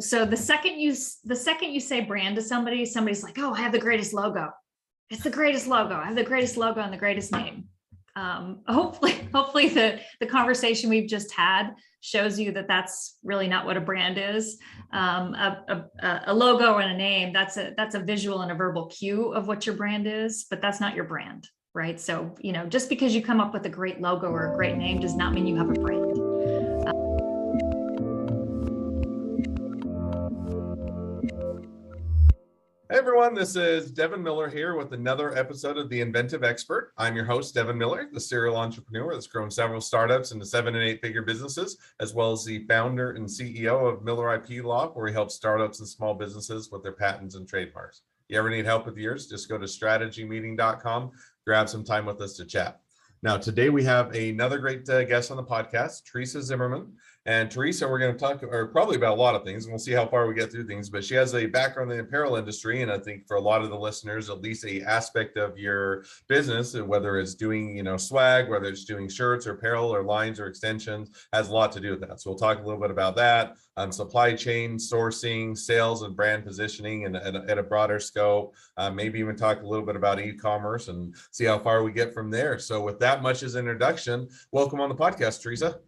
So the second you say brand to somebody, somebody's like, oh, I have the greatest logo. It's the greatest logo. I have the greatest logo and the greatest name. Hopefully the conversation we've just had shows you that that's really not what a brand is. A logo and a name, that's a visual and a verbal cue of what your brand is, but that's not your brand, right? So, just because you come up with a great logo or a great name does not mean you have a brand. Hey everyone, this is Devin Miller here with another episode of The Inventive Expert. I'm your host, Devin Miller, the serial entrepreneur that's grown several startups into 7- and 8-figure businesses, as well as the founder and CEO of Miller IP Law, where he helps startups and small businesses with their patents and trademarks. You ever need help with yours? Just go to strategymeeting.com, grab some time with us to chat. Now, today we have another great guest on the podcast, Terresa Zimmerman. And Terresa, we're going to talk probably about a lot of things, and we'll see how far we get through things, but she has a background in the apparel industry. And I think for a lot of the listeners, at least a aspect of your business, whether it's doing, swag, whether it's doing shirts or apparel or lines or extensions, has a lot to do with that. So we'll talk a little bit about that, supply chain, sourcing, sales, and brand positioning and at a broader scope, maybe even talk a little bit about e-commerce and see how far we get from there. So with that much as introduction, welcome on the podcast, Terresa.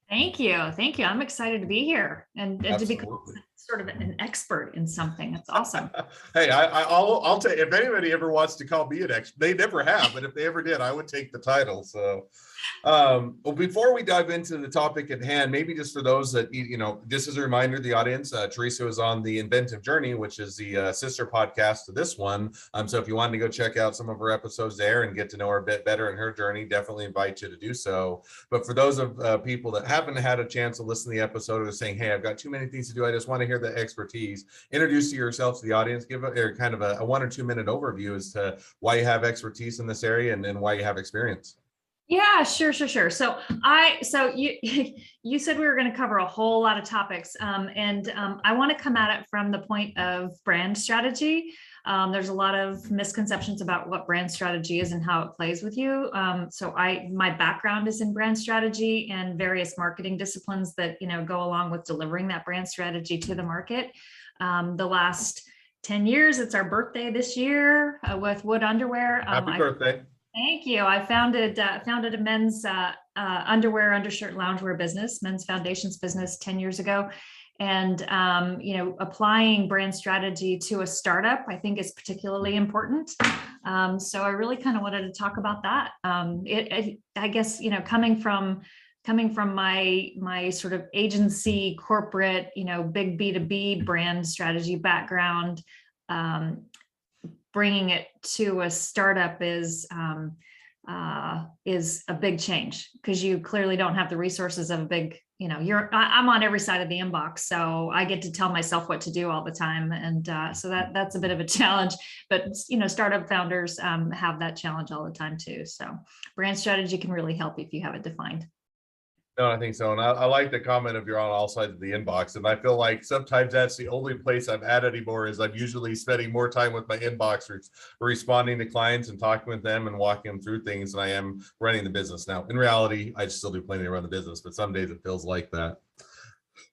Thank you. I'm excited to be here and to become sort of an expert in something. That's awesome. Hey, I'll tell you, if anybody ever wants to call me an expert, they never have, but if they ever did, I would take the title. So, well, before we dive into the topic at hand, maybe just for those that, just as a reminder to the audience, Terresa is on the Inventive Journey, which is the sister podcast to this one. So if you wanted to go check out some of her episodes there and get to know her a bit better in her journey, definitely invite you to do so. But for those of people that haven't had a chance to listen to the episode or saying, hey, I've got too many things to do, I just want to hear the expertise, introduce yourself to the audience, give a kind of a 1 or 2 minute overview as to why you have expertise in this area and why you have experience. Yeah, sure. So you said we were going to cover a whole lot of topics, and I want to come at it from the point of brand strategy. There's a lot of misconceptions about what brand strategy is and how it plays with you. So my background is in brand strategy and various marketing disciplines that go along with delivering that brand strategy to the market. The last 10 years, it's our birthday this year with Wood Underwear. Happy birthday. Thank you. I founded a men's underwear, undershirt, loungewear business, men's foundations business 10 years ago. And, applying brand strategy to a startup, I think is particularly important. So I really kind of wanted to talk about that. I guess, coming from my sort of agency, corporate, big B2B brand strategy background, bringing it to a startup is a big change because you clearly don't have the resources of a big, I'm on every side of the inbox, so I get to tell myself what to do all the time. And so that's a bit of a challenge, but startup founders have that challenge all the time too. So brand strategy can really help if you have it defined. No, I think so. And I like the comment of you're on all sides of the inbox. And I feel like sometimes that's the only place I'm at anymore is I'm usually spending more time with my inbox or responding to clients and talking with them and walking them through things than I am running the business. Now, in reality, I still do plenty to run the business, but some days it feels like that.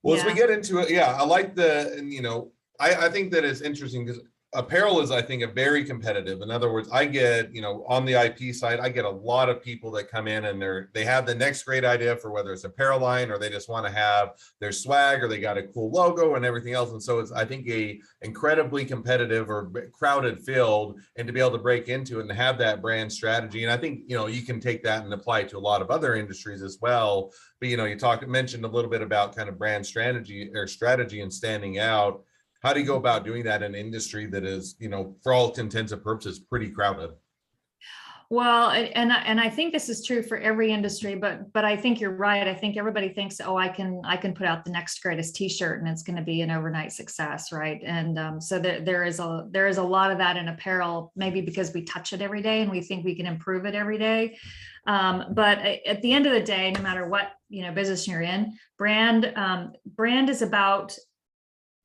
Well, as we get into it, I like I think that it's interesting because apparel is, I think, a very competitive. In other words, I get, on the IP side, I get a lot of people that come in and they have the next great idea for whether it's apparel line or they just want to have their swag or they got a cool logo and everything else. And so it's, I think, a incredibly competitive or crowded field, and to be able to break into it and have that brand strategy. And I think, you can take that and apply it to a lot of other industries as well. But, you mentioned a little bit about kind of brand strategy and standing out. How do you go about doing that in an industry that is, for all intents and purposes, pretty crowded? Well, and I think this is true for every industry, but I think you're right. I think everybody thinks, oh, I can put out the next greatest T-shirt and it's going to be an overnight success, right? And so there is a lot of that in apparel, maybe because we touch it every day and we think we can improve it every day. But at the end of the day, no matter what business you're in, brand is about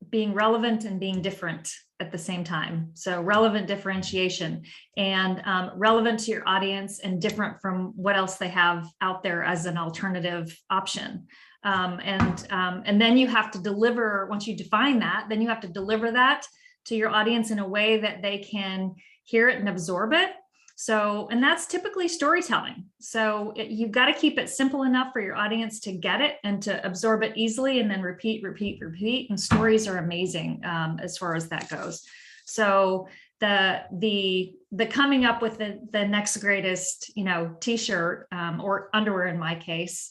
being relevant and being different at the same time. So relevant differentiation and relevant to your audience and different from what else they have out there as an alternative option. And then you have to deliver, once you define that, then you have to deliver that to your audience in a way that they can hear it and absorb it. So, and that's typically storytelling. So you've got to keep it simple enough for your audience to get it and to absorb it easily, and then repeat, repeat, repeat. And stories are amazing as far as that goes. So the coming up with the next greatest, t-shirt or underwear in my case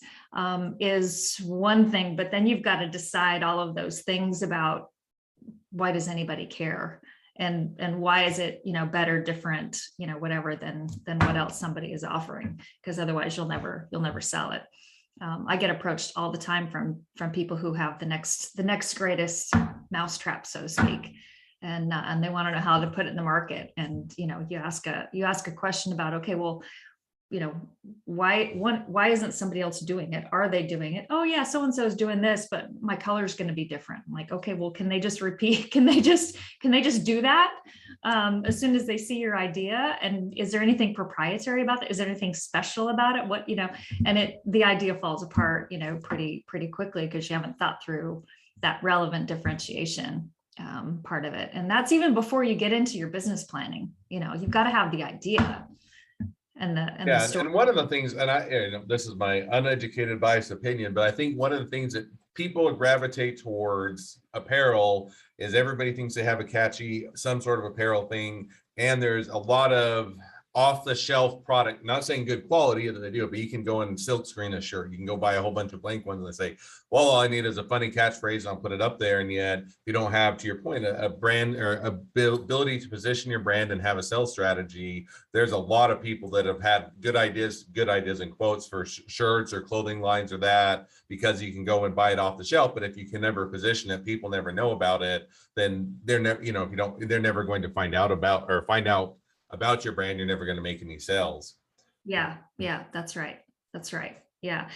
is one thing, but then you've got to decide all of those things about why does anybody care, and why is it better, different, whatever than what else somebody is offering, because otherwise you'll never sell it. I get approached all the time from people who have the next greatest mousetrap, so to speak. And they want to know how to put it in the market. And, you ask a question about, okay, well, why isn't somebody else doing it? Are they doing it? Oh yeah, so-and-so is doing this, but my color is going to be different. I'm like, okay, well, can they just repeat? Can they just do that as soon as they see your idea? And is there anything proprietary about that? Is there anything special about it? What, and the idea falls apart, pretty quickly, because you haven't thought through that relevant differentiation part of it. And that's even before you get into your business planning. You've got to have the idea and the story. And one of the things, and this is my uneducated biased opinion, but I think one of the things that people gravitate towards apparel is everybody thinks they have a catchy, some sort of apparel thing. And there's a lot of off the shelf product, not saying good quality that they do, but you can go and silk screen a shirt. You can go buy a whole bunch of blank ones and they say, well, all I need is a funny catchphrase and I'll put it up there. And yet you don't have, to your point, a brand or ability to position your brand and have a sales strategy. There's a lot of people that have had good ideas in quotes for shirts or clothing lines or that, because you can go and buy it off the shelf. But if you can never position it, people never know about it, then they're never, they're never going to find out about your brand. You're never going to make any sales. Yeah, that's right. Yeah.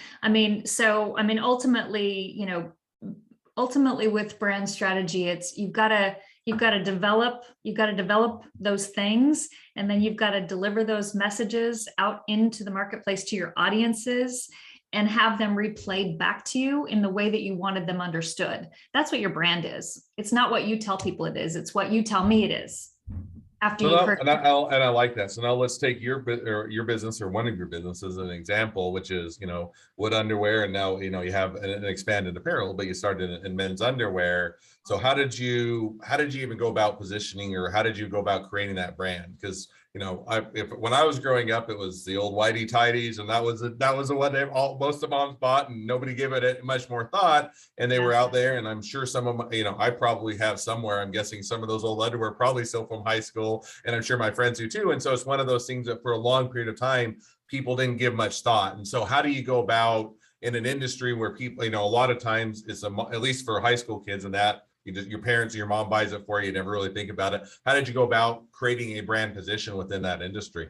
Ultimately with brand strategy, it's you've got to develop those things, and then you've got to deliver those messages out into the marketplace to your audiences and have them replayed back to you in the way that you wanted them understood. That's what your brand is. It's not what you tell people it is. It's what you tell me it is. After you've heard. And I like that. So now let's take your business, or one of your businesses, as an example, which is, wood underwear. And now, you have an expanded apparel, but you started in men's underwear. So how did you even go about positioning, or how did you go about creating that brand? Because, when I was growing up, it was the old whitey tighties, and that was what most of moms bought, and nobody gave it much more thought. And they were out there, and I'm sure some of my, I probably have somewhere, I'm guessing some of those old underwear probably still from high school, and I'm sure my friends do too. And so it's one of those things that for a long period of time, people didn't give much thought. And so how do you go about, in an industry where people, a lot of times it's at least for high school kids, and that your parents or your mom buys it for you, you never really think about it. How did you go about creating a brand position within that industry?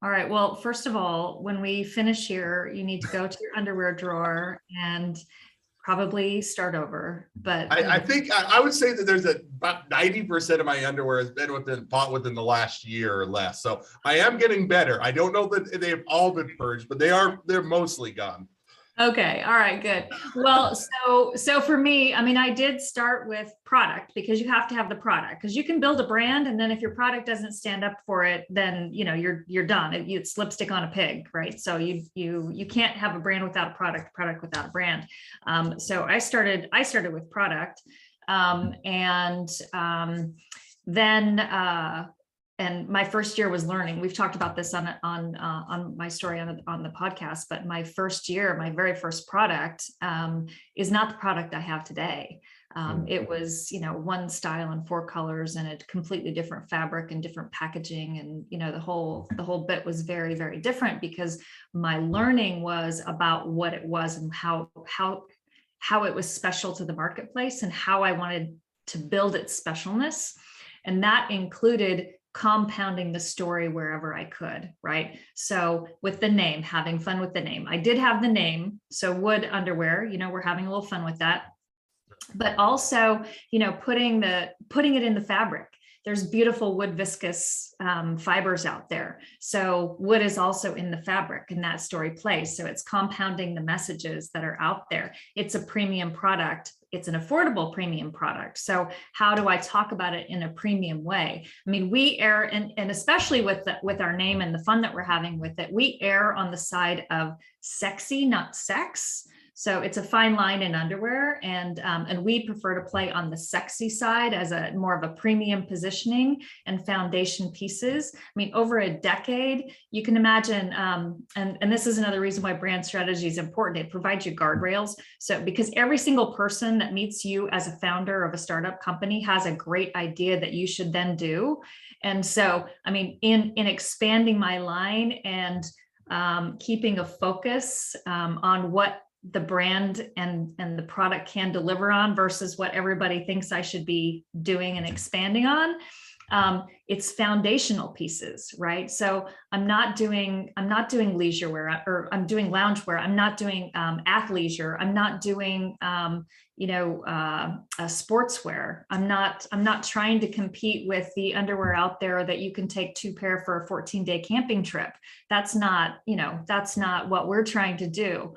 All right. Well, first of all, when we finish here, you need to go to your underwear drawer and probably start over. But I think I would say that there's about 90% of my underwear has been bought within the last year or less. So I am getting better. I don't know that they've all been purged, but they're mostly gone. Okay. All right, good. Well, so for me, I did start with product, because you have to have the product, because you can build a brand, and then if your product doesn't stand up for it, then, you're done. It's lipstick on a pig, right? So you can't have a brand without a product without a brand. So I started with product, and my first year was learning. We've talked about this on my story on the podcast, but my first year, my very first product is not the product I have today. It was, one style and 4 colors and a completely different fabric and different packaging. And, the whole bit was very, very different, because my learning was about what it was and how it was special to the marketplace and how I wanted to build its specialness. And that included compounding the story wherever I could, right? So with the name, having fun with the name. I did have the name. So wood underwear, we're having a little fun with that. But also, putting it in the fabric. there's beautiful wood viscose fibers out there. So wood is also in the fabric, and that story plays. So it's compounding the messages that are out there. It's a premium product. It's an affordable premium product. So how do I talk about it in a premium way? I mean, we err, and especially with our name and the fun that we're having with it, we err on the side of sexy, not sex. So it's a fine line in underwear, and we prefer to play on the sexy side as a more of a premium positioning and foundation pieces. I mean, over a decade, you can imagine, and this is another reason why brand strategy is important. It provides you guardrails. So because every single person that meets you as a founder of a startup company has a great idea that you should then do. And so, I mean, in expanding my line and keeping a focus on what the brand and the product can deliver on versus what everybody thinks I should be doing and expanding on. It's foundational pieces, right? So I'm not doing leisure wear, or I'm doing loungewear. I'm not doing athleisure. I'm not doing sportswear. I'm not trying to compete with the underwear out there that you can take 2 pair for a 14-day camping trip. That's not what we're trying to do.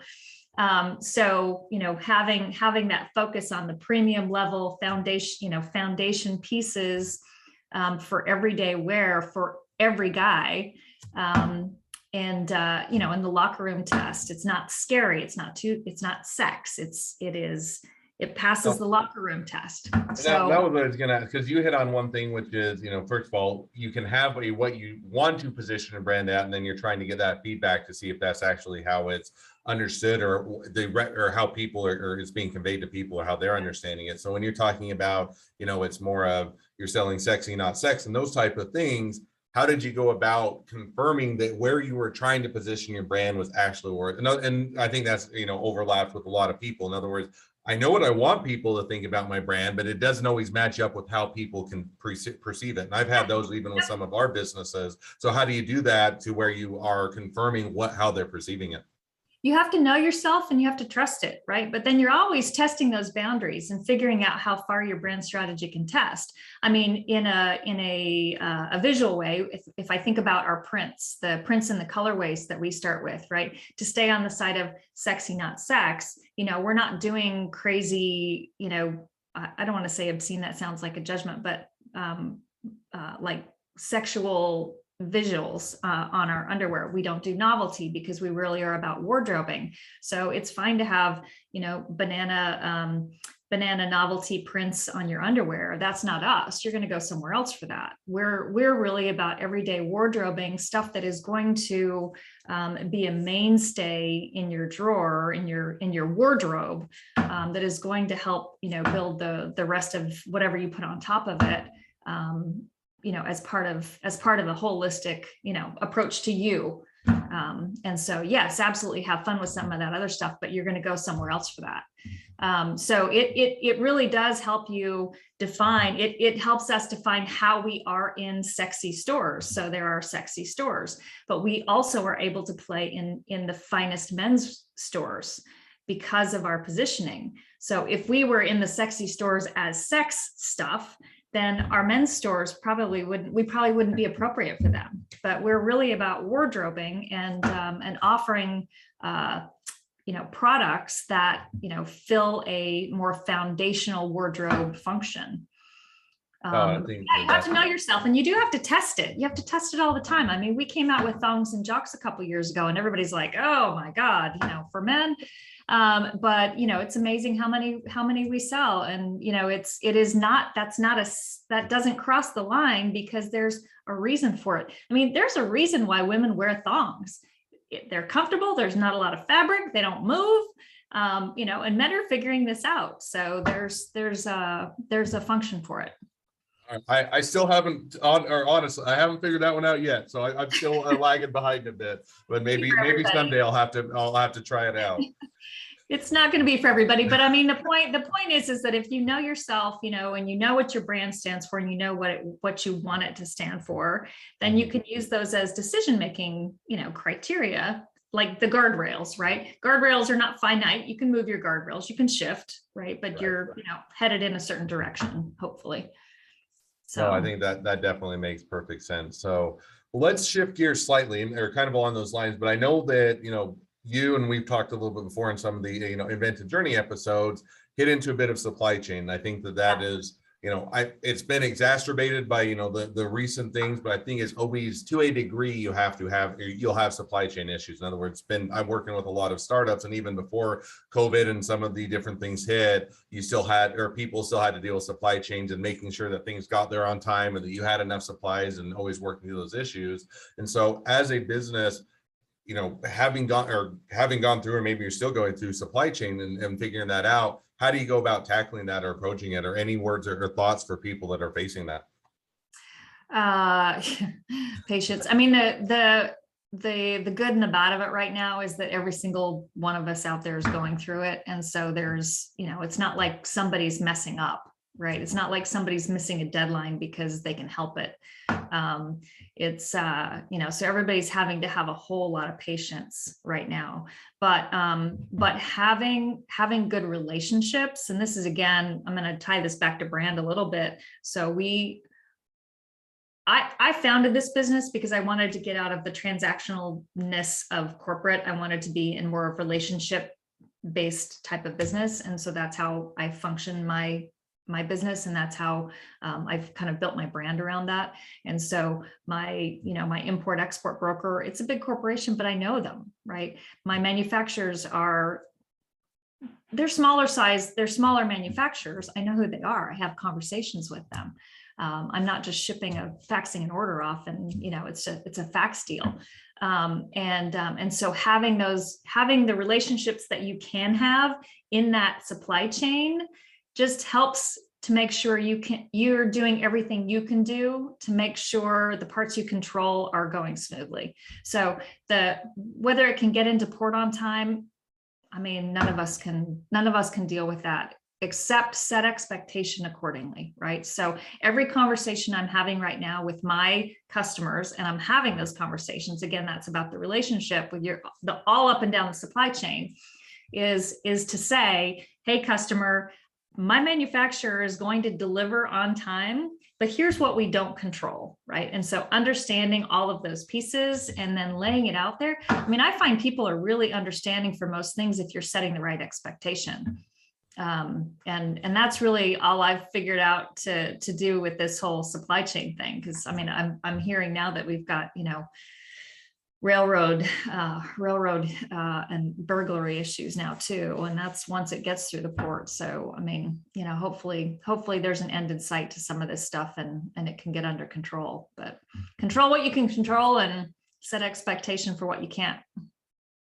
So, having that focus on the premium level foundation pieces for everyday wear for every guy. In the locker room test, it's not scary. It's not sex. It passes the locker room test. So that was what I was gonna, because you hit on one thing, which is, first of all, you can have what you want to position a brand at, and then you're trying to get that feedback to see if that's actually how it's understood, or how people or it's being conveyed to people, or how they're understanding it. So when you're talking about, it's more of you're selling sexy, not sex, and those type of things. How did you go about confirming that where you were trying to position your brand was actually worth? And I think that's, overlapped with a lot of people. In other words, I know what I want people to think about my brand, but it doesn't always match up with how people can perceive it. And I've had those even with some of our businesses. So how do you do that to where you are confirming how they're perceiving it? You have to know yourself and you have to trust it, right? But then you're always testing those boundaries and figuring out how far your brand strategy can test. I mean, in a visual way, if I think about our prints, the prints and the colorways that we start with, right? To stay on the side of sexy, not sex, we're not doing crazy, I don't want to say obscene, that sounds like a judgment, but like sexual visuals on our underwear. We don't do novelty because we really are about wardrobing. So it's fine to have, banana novelty prints on your underwear. That's not us. You're going to go somewhere else for that. We're really about everyday wardrobing, stuff that is going to be a mainstay in your drawer, in your wardrobe, that is going to help, build the rest of whatever you put on top of it. As part of a holistic, approach to you. And so, yes, absolutely have fun with some of that other stuff, but you're going to go somewhere else for that. So it really does help you define, it helps us define how we are in sexy stores. So there are sexy stores, but we also are able to play in the finest men's stores because of our positioning. So if we were in the sexy stores as sex stuff, then our men's stores probably wouldn't be appropriate for them. But we're really about wardrobing and offering products that fill a more foundational wardrobe function. You have to know yourself, and you do have to test it. You have to test it all the time. I mean, we came out with thongs and jocks a couple years ago, and everybody's like, "Oh my God, for men." But it's amazing how many we sell, and that doesn't cross the line because there's a reason for it. I mean, there's a reason why women wear thongs. They're comfortable. There's not a lot of fabric. They don't move. And men are figuring this out. So there's a function for it. I still haven't, honestly, I haven't figured that one out yet. So I'm still lagging behind a bit, but maybe someday I'll have to try it out. It's not going to be for everybody, but I mean, the point is that if you know yourself, and you know what your brand stands for, and you know what you want it to stand for, then you can use those as decision-making, criteria, like the guardrails, right? Guardrails are not finite. You can move your guardrails, you can shift, right? But you're, headed in a certain direction, hopefully. No, I So, think that definitely makes perfect sense. So let's shift gears slightly, or kind of along those lines. But I know that, you and we've talked a little bit before in some of the, Invented Journey episodes, hit into a bit of supply chain. I think that is, it's been exacerbated by, the recent things, but I think it's always, to a degree, you'll have supply chain issues. In other words, I'm working with a lot of startups, and even before COVID and some of the different things hit, people still had to deal with supply chains and making sure that things got there on time and that you had enough supplies, and always working through those issues. And so as a business, having gone through, or maybe you're still going through supply chain and figuring that out, how do you go about tackling that or approaching it, or any words or thoughts for people that are facing that? uh, patience. I mean, the good and the bad of it right now is that every single one of us out there is going through it. And so there's, it's not like somebody's messing up, right? It's not like somebody's missing a deadline because they can help it. So everybody's having to have a whole lot of patience right now, but having good relationships, and this is, again, I'm going to tie this back to brand a little bit. So I founded this business because I wanted to get out of the transactionalness of corporate. I wanted to be in more of relationship based type of business. And so that's how I function my business. And that's how I've kind of built my brand around that. And so my import export broker, it's a big corporation, but I know them, right? My manufacturers they're smaller size, they're smaller manufacturers. I know who they are. I have conversations with them. I'm not just faxing an order off and, it's a fax deal. And so having the relationships that you can have in that supply chain just helps to make sure you're doing everything you can do to make sure the parts you control are going smoothly. So whether it can get into port on time, I mean, none of us can deal with that, except set expectation accordingly, right? So every conversation I'm having right now with my customers, and I'm having those conversations, again, that's about the relationship with all up and down the supply chain, is to say, hey, customer, my manufacturer is going to deliver on time, but here's what we don't control, right? And so understanding all of those pieces and then laying it out there. I mean, I find people are really understanding for most things if you're setting the right expectation. And that's really all I've figured out to do with this whole supply chain thing. Because I mean, I'm hearing now that we've got, railroad and burglary issues now too, and that's once it gets through the port. So I mean, hopefully there's an end in sight to some of this stuff, and it can get under control. But control what you can control and set expectation for what you can't.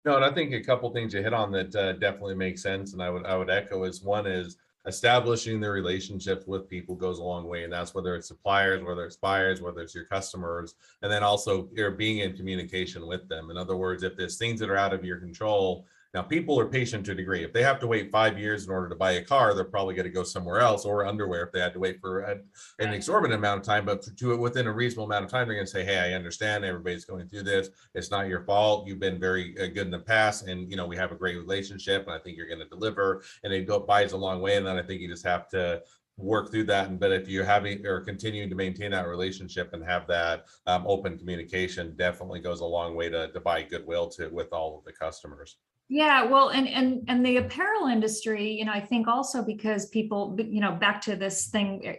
No, and I think a couple things you hit on that definitely make sense, and I would echo is, one is establishing the relationships with people goes a long way, and that's whether it's suppliers, whether it's buyers, whether it's your customers, and then also you're being in communication with them. In other words, if there's things that are out of your control, now people are patient to a degree. If they have to wait 5 years in order to buy a car, they're probably going to go somewhere else, or underwear if they had to wait for an exorbitant amount of time. But to it within a reasonable amount of time, they're going to say, hey, I understand everybody's going through this. It's not your fault. You've been very good in the past, and we have a great relationship, and I think you're going to deliver. And it buys a long way. And then I think you just have to work through that. But if you're having or continuing to maintain that relationship and have that open communication, definitely goes a long way to buy goodwill with all of the customers. Yeah, well, and the apparel industry, I think also because people, back to this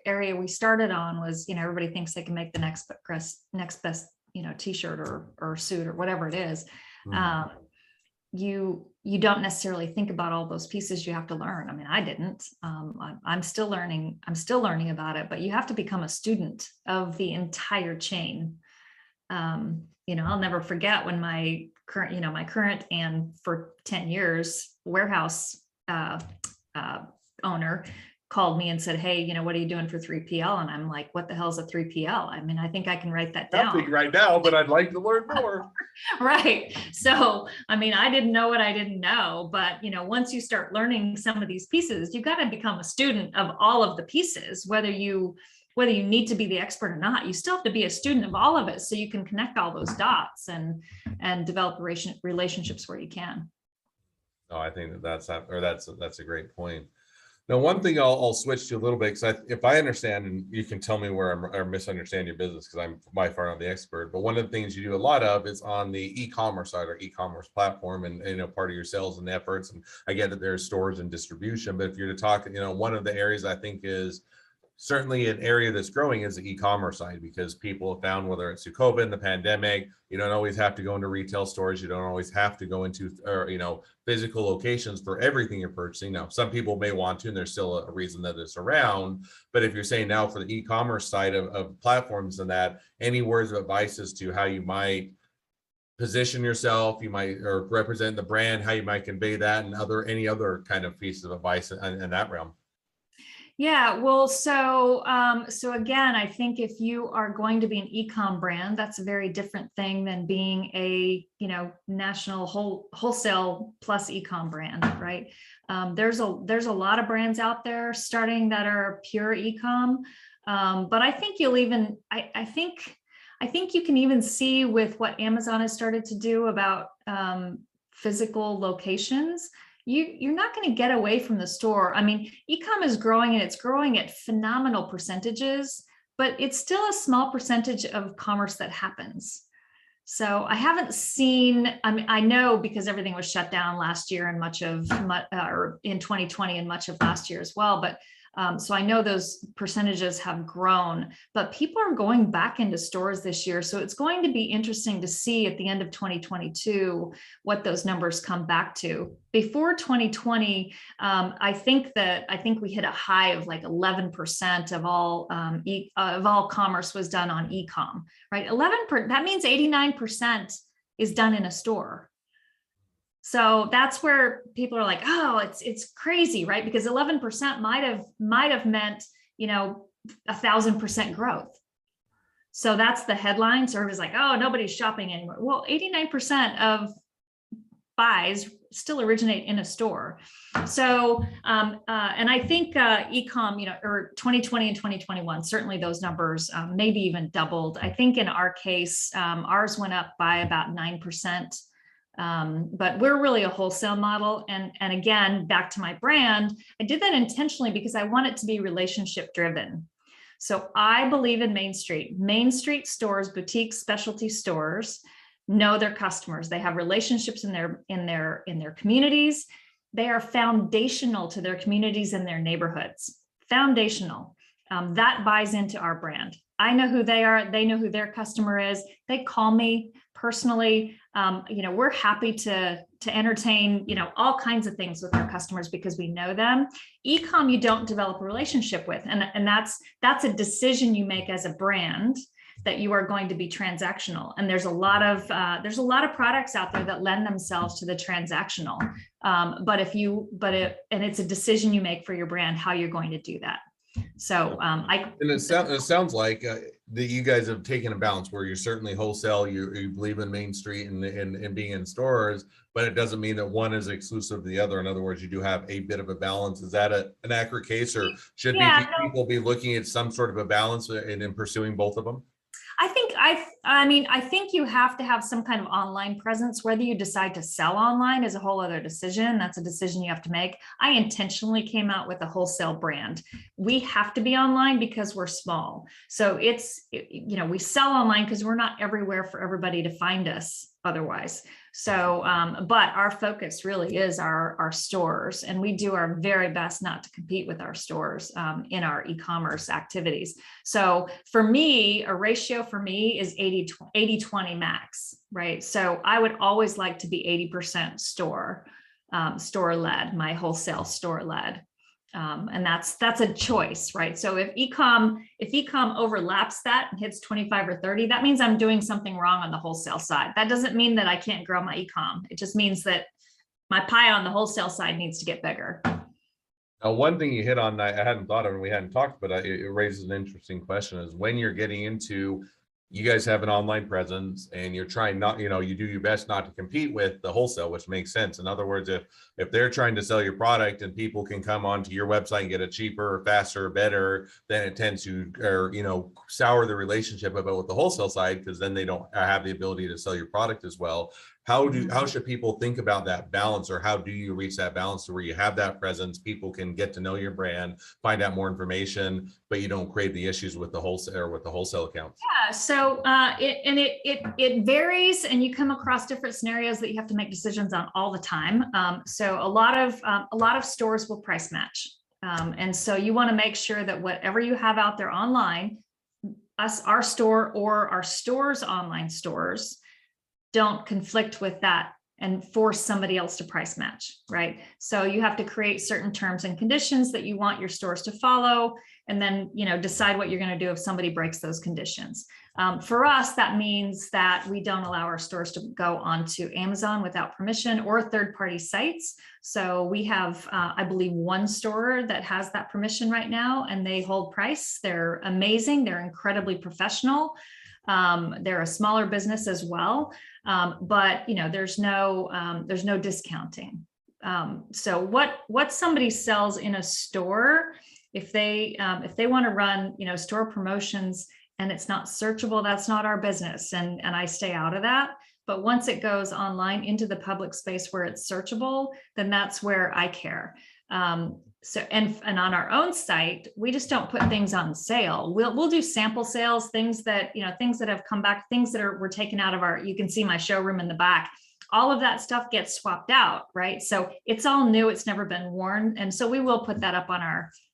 area we started on was, everybody thinks they can make the next best, t-shirt or suit or whatever it is. Mm-hmm. You don't necessarily think about all those pieces you have to learn. I mean, I didn't. I'm still learning. I'm still learning about it, but you have to become a student of the entire chain. I'll never forget when my current and for 10 years warehouse owner called me and said, hey, what are you doing for 3PL? And I'm like, what the hell is a 3PL? I mean, I think I can write that down. Nothing right now, but I'd like to learn more. Right. So, I mean, I didn't know what I didn't know, but, once you start learning some of these pieces, you've got to become a student of all of the pieces, whether you need to be the expert or not. You still have to be a student of all of it so you can connect all those dots and develop relationships where you can. No, I think that's a great point. Now, one thing I'll switch to a little bit, because if I understand, and you can tell me where I misunderstand your business, because I'm by far not the expert, but one of the things you do a lot of is on the e-commerce side or e-commerce platform, and part of your sales and efforts. And I get that there's stores and distribution, but if you're to talk, one of the areas I think is certainly an area that's growing is the e-commerce side, because people have found, whether it's through COVID and the pandemic, you don't always have to go into retail stores. You don't always have to go into, physical locations for everything you're purchasing. Now, some people may want to, and there's still a reason that it's around. But if you're saying now for the e-commerce side of platforms and that, any words of advice as to how you might position yourself, you might, or represent the brand, how you might convey that, and any other kind of pieces of advice in that realm? Yeah, well, so again, I think if you are going to be an e-com brand, that's a very different thing than being a, national wholesale plus e-com brand, right? There's a lot of brands out there starting that are pure e-com, but I think I think you can even see with what Amazon has started to do about physical locations. You're not going to get away from the store. I mean, e-com is growing, and it's growing at phenomenal percentages, but it's still a small percentage of commerce that happens. So I haven't seen, I mean, I know because everything was shut down last year and or in 2020 and much of last year as well, but so I know those percentages have grown, but people are going back into stores this year. So it's going to be interesting to see at the end of 2022 what those numbers come back to. Before 2020, I think we hit a high of like 11% of all commerce was done on e-com, right? That means 89% is done in a store. So that's where people are like, oh, it's crazy, right? Because 11% might have meant, 1,000% growth. So that's the headline. So everybody's like, oh, nobody's shopping anymore. Well, 89% of buys still originate in a store. So, and I think e-com, or 2020 and 2021, certainly those numbers maybe even doubled. I think in our case, ours went up by about 9%. But we're really a wholesale model. And again, back to my brand, I did that intentionally because I want it to be relationship driven. So I believe in Main Street. Main Street stores, boutiques, specialty stores know their customers. They have relationships in their communities. They are foundational to their communities and their neighborhoods. Foundational. That buys into our brand. I know who they are. They know who their customer is. They call me personally. We're happy to entertain, all kinds of things with our customers because we know them. E-com, you don't develop a relationship with, and that's a decision you make as a brand that you are going to be transactional. And there's a lot of products out there that lend themselves to the transactional. And it's a decision you make for your brand how you're going to do that. So it sounds like that you guys have taken a balance where you're certainly wholesale, you believe in Main Street and being in stores, but it doesn't mean that one is exclusive to the other. In other words, you do have a bit of a balance. Is that an accurate case, or should people be looking at some sort of a balance in pursuing both of them? I think you have to have some kind of online presence. Whether you decide to sell online is a whole other decision. That's a decision you have to make. I intentionally came out with a wholesale brand. We have to be online because we're small. So we sell online because we're not everywhere for everybody to find us otherwise. So, but our focus really is our stores, and we do our very best not to compete with our stores in our e-commerce activities. So for me, a ratio for me is 80-20 max, right? So I would always like to be 80% store led, my wholesale store led. And that's a choice, right? So if e-com overlaps that and hits 25 or 30, that means I'm doing something wrong on the wholesale side. That doesn't mean that I can't grow my e-com. It just means that my pie on the wholesale side needs to get bigger. Now, one thing you hit on, I hadn't thought of and we hadn't talked, but it raises an interesting question, is when you're getting into, you guys have an online presence and you're trying not, you do your best not to compete with the wholesale, which makes sense. In other words, if they're trying to sell your product and people can come onto your website and get it cheaper, faster, better, then it tends to, sour the relationship about with the wholesale side, because then they don't have the ability to sell your product as well. how should people think about that balance, or how do you reach that balance to where you have that presence, people can get to know your brand, find out more information, but you don't create the issues with the wholesale accounts? Yeah, so it varies, and you come across different scenarios that you have to make decisions on all the time. So a lot of stores will price match, and so you want to make sure that whatever you have out there online, our store or our store's online stores, don't conflict with that and force somebody else to price match, right? So you have to create certain terms and conditions that you want your stores to follow, and then, decide what you're going to do if somebody breaks those conditions. For us, that means that we don't allow our stores to go onto Amazon without permission or third-party sites. So we have, I believe, one store that has that permission right now, and they hold price. They're amazing. They're incredibly professional. They're a smaller business as well, but there's no discounting. So what somebody sells in a store, if they want to run store promotions and it's not searchable, that's not our business, and I stay out of that. But once it goes online into the public space where it's searchable, then that's where I care. So and on our own site, we just don't put things on sale. We'll do sample sales, things that have come back, things that were taken out of our, you can see my showroom in the back. All of that stuff gets swapped out, right? So it's all new, it's never been worn. And so we will put that up on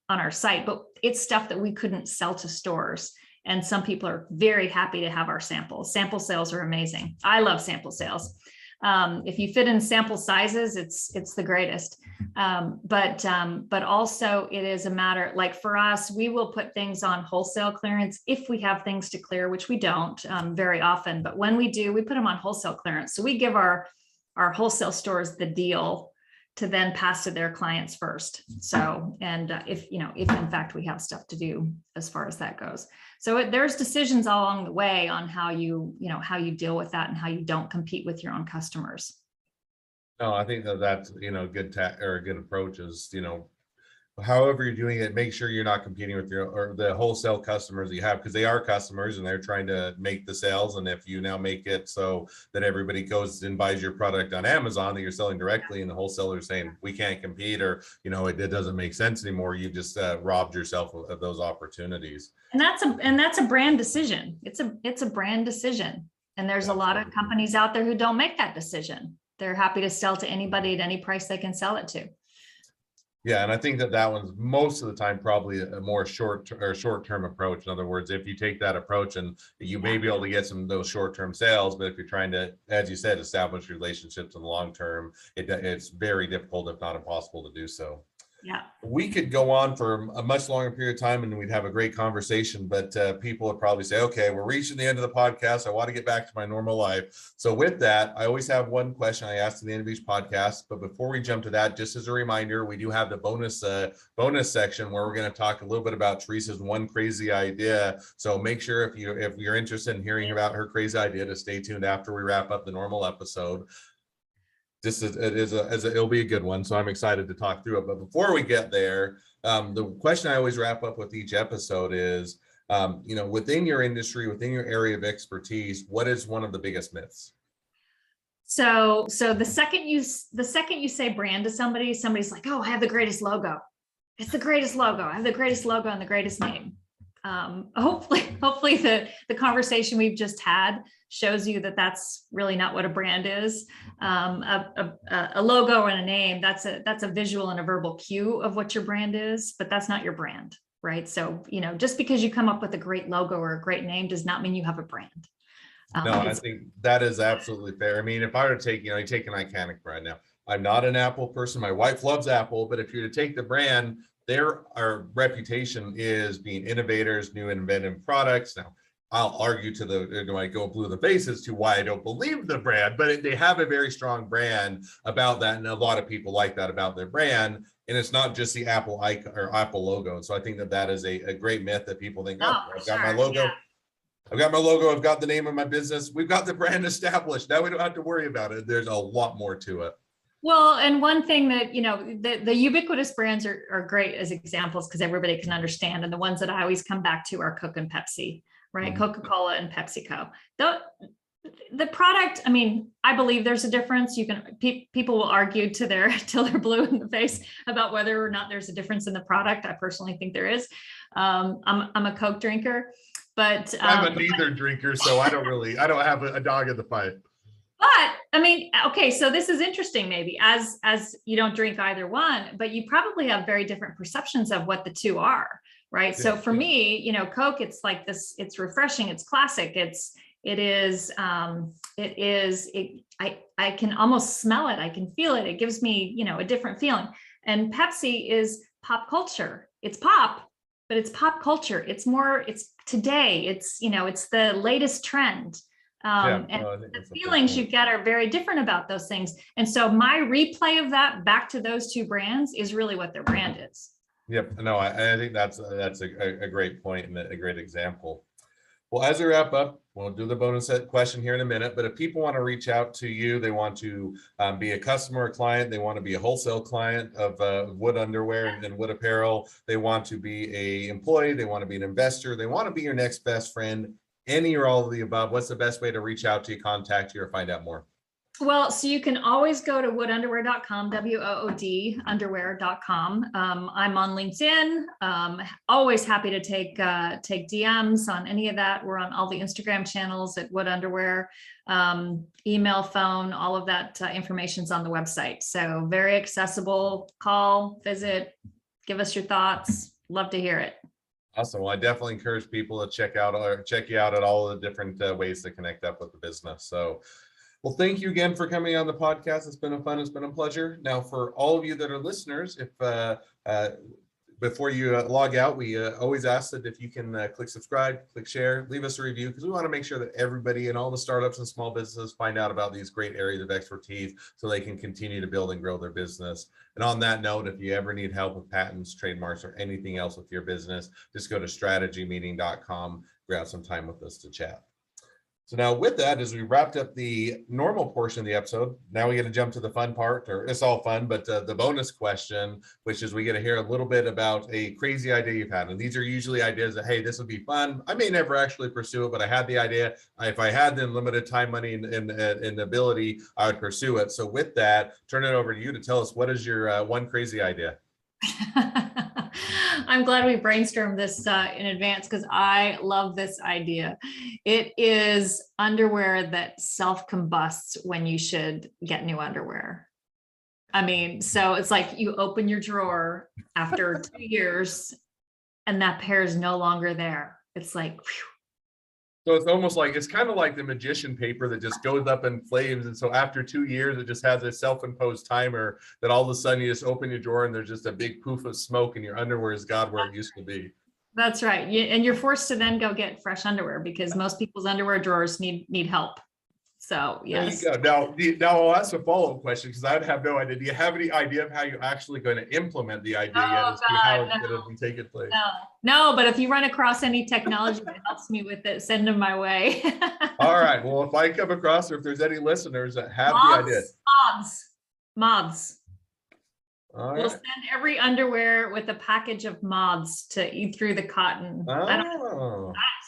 our site, but it's stuff that we couldn't sell to stores. And some people are very happy to have our samples. Sample sales are amazing. I love sample sales. If you fit in sample sizes, it's the greatest. But also it is a matter, like for us, we will put things on wholesale clearance if we have things to clear, which we don't very often. But when we do, we put them on wholesale clearance. So we give our wholesale stores the deal to then pass to their clients first. So, and if in fact we have stuff to do as far as that goes. So there's decisions all along the way on how you deal with that and how you don't compete with your own customers. No, I think that's a good approach is, however you're doing it, make sure you're not competing with the wholesale customers that you have, because they are customers and they're trying to make the sales. And if you now make it so that everybody goes and buys your product on Amazon that you're selling directly, and the wholesaler is saying we can't compete, or it doesn't make sense anymore, you just robbed yourself of those opportunities. And that's a brand decision. It's a brand decision. And there's a lot of companies out there who don't make that decision. They're happy to sell to anybody at any price they can sell it to. Yeah, and I think that one's most of the time probably a more short-term approach. In other words, if you take that approach, and you may be able to get some of those short-term sales, but if you're trying to, as you said, establish relationships in the long term, it's very difficult, if not impossible, to do so. Yeah, we could go on for a much longer period of time and we'd have a great conversation, but people would probably say, okay, we're reaching the end of the podcast. I want to get back to my normal life. So with that, I always have one question I ask at the end of each podcast. But before we jump to that, just as a reminder, we do have the bonus section where we're going to talk a little bit about Teresa's one crazy idea. So make sure if you're interested in hearing about her crazy idea, to stay tuned after we wrap up the normal episode. It'll be a good one, so I'm excited to talk through it. But before we get there, the question I always wrap up with each episode is, within your industry, within your area of expertise, what is one of the biggest myths? So the second you say brand to somebody, somebody's like, oh, I have the greatest logo. It's the greatest logo. I have the greatest logo and the greatest name. Hopefully the conversation we've just had shows you that that's really not what a brand is. A logo and a name, that's a visual and a verbal cue of what your brand is, but that's not your brand, right? So, just because you come up with a great logo or a great name does not mean you have a brand. No, I think that is absolutely fair. I mean, if I were to take, you take an iconic brand now, I'm not an Apple person. My wife loves Apple, but if you're to take the brand, our reputation is being innovators, new inventive products. Now, I'll argue I go blue in the face as to why I don't believe the brand, but they have a very strong brand about that. And a lot of people like that about their brand. And it's not just the Apple icon or Apple logo. So I think that is a great myth that people think, I've got my logo. Yeah. I've got my logo. I've got the name of my business. We've got the brand established. Now we don't have to worry about it. There's a lot more to it. Well, and one thing that, the ubiquitous brands are great as examples because everybody can understand. And the ones that I always come back to are Coke and Pepsi, right? Mm-hmm. Coca-Cola and PepsiCo. The product, I mean, I believe there's a difference. You can, people will argue to their till they're blue in the face about whether or not there's a difference in the product. I personally think there is. I'm a Coke drinker, but I'm a neither drinker, so I don't have a dog in the fight. But I mean, okay, so this is interesting, maybe as you don't drink either one, but you probably have very different perceptions of what the two are, right? So for me, you know, Coke, it's like this, it's refreshing, it's classic, I can almost smell it, I can feel it, it gives me, you know, a different feeling. And Pepsi is pop culture. It's pop, but it's pop culture. It's more, it's today, it's, you know, it's the latest trend. And the feelings you get are very different about those things. And so my replay of that back to those two brands is really what their brand is. Yep. No, I think that's a great point and a great example. Well, as we wrap up, we'll do the bonus question here in a minute, but if people want to reach out to you, they want to be a customer or client, they want to be a wholesale client of Wood Underwear and Wood Apparel, they want to be a employee, they want to be an investor, they want to be your next best friend, any or all of the above, what's the best way to reach out to you, contact you, or find out more? Well, so you can always go to woodunderwear.com, WOOD underwear.com. I'm on LinkedIn. Always happy to take DMs on any of that. We're on all the Instagram channels at Wood Underwear, email, phone, all of that information's on the website. So very accessible. Call, visit, give us your thoughts. Love to hear it. Awesome. Well, I definitely encourage people to check you out at all the different ways to connect up with the business. So, well, thank you again for coming on the podcast. It's been a pleasure. Now, for all of you that are listeners, if before you log out, we always ask that if you can click subscribe, click share, leave us a review, because we want to make sure that everybody and all the startups and small businesses find out about these great areas of expertise so they can continue to build and grow their business. And on that note, if you ever need help with patents, trademarks, or anything else with your business, just go to strategymeeting.com, grab some time with us to chat. So now with that, as we wrapped up the normal portion of the episode, now we get to jump to the fun part, or it's all fun, but the bonus question, which is we get to hear a little bit about a crazy idea you've had. And these are usually ideas that, hey, this would be fun. I may never actually pursue it, but I had the idea. If I had the limited time, money, and ability, I would pursue it. So with that, turn it over to you to tell us, what is your one crazy idea? I'm glad we brainstormed this in advance, because I love this idea. It is underwear that self-combusts when you should get new underwear. I mean, so it's like you open your drawer after 2 years and that pair is no longer there. It's like, whew. So it's almost like, it's kind of like the magician paper that just goes up in flames. And so after 2 years, it just has a self-imposed timer that all of a sudden you just open your drawer and there's just a big poof of smoke and your underwear is God where it used to be. That's right. And you're forced to then go get fresh underwear, because most people's underwear drawers need help. So yes. There you go. Now I'll ask a follow-up question, because I have no idea. Do you have any idea of how you're actually going to implement the idea yet as to how it's going to be taking place? No, but if you run across any technology that helps me with it, send them my way. All right. Well, if I come across, or if there's any listeners that have the idea. Moths. All We'll right. send every underwear with a package of moths to eat through the cotton.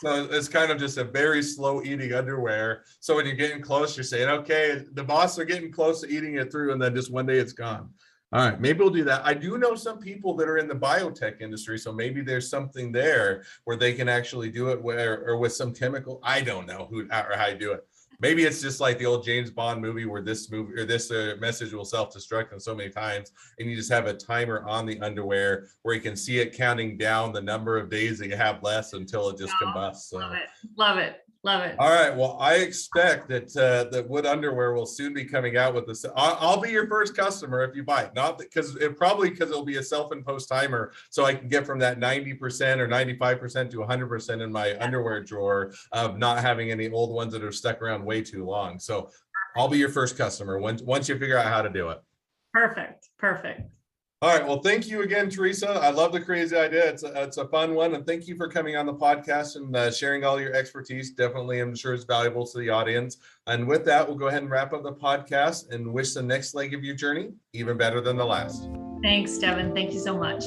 So it's kind of just a very slow eating underwear. So when you're getting close, you're saying, okay, the moths are getting close to eating it through, and then just one day it's gone. All right, maybe we'll do that. I do know some people that are in the biotech industry, so maybe there's something there where they can actually do it or with some chemical. I don't know how you do it. Maybe it's just like the old James Bond movie where this message will self-destruct in so many times, and you just have a timer on the underwear where you can see it counting down the number of days that you have left until it just combusts. So. Love it. All right. Well, I expect that that Wood Underwear will soon be coming out with this. I'll be your first customer if you buy it. Not because it'll be a self-imposed timer, so I can get from that 90% or 95% to 100% in my underwear drawer of not having any old ones that are stuck around way too long. So I'll be your first customer once you figure out how to do it. Perfect. All right. Well, thank you again, Teresa. I love the crazy idea. It's a fun one. And thank you for coming on the podcast and sharing all your expertise. Definitely, I'm sure it's valuable to the audience. And with that, we'll go ahead and wrap up the podcast and wish the next leg of your journey even better than the last. Thanks, Devin. Thank you so much.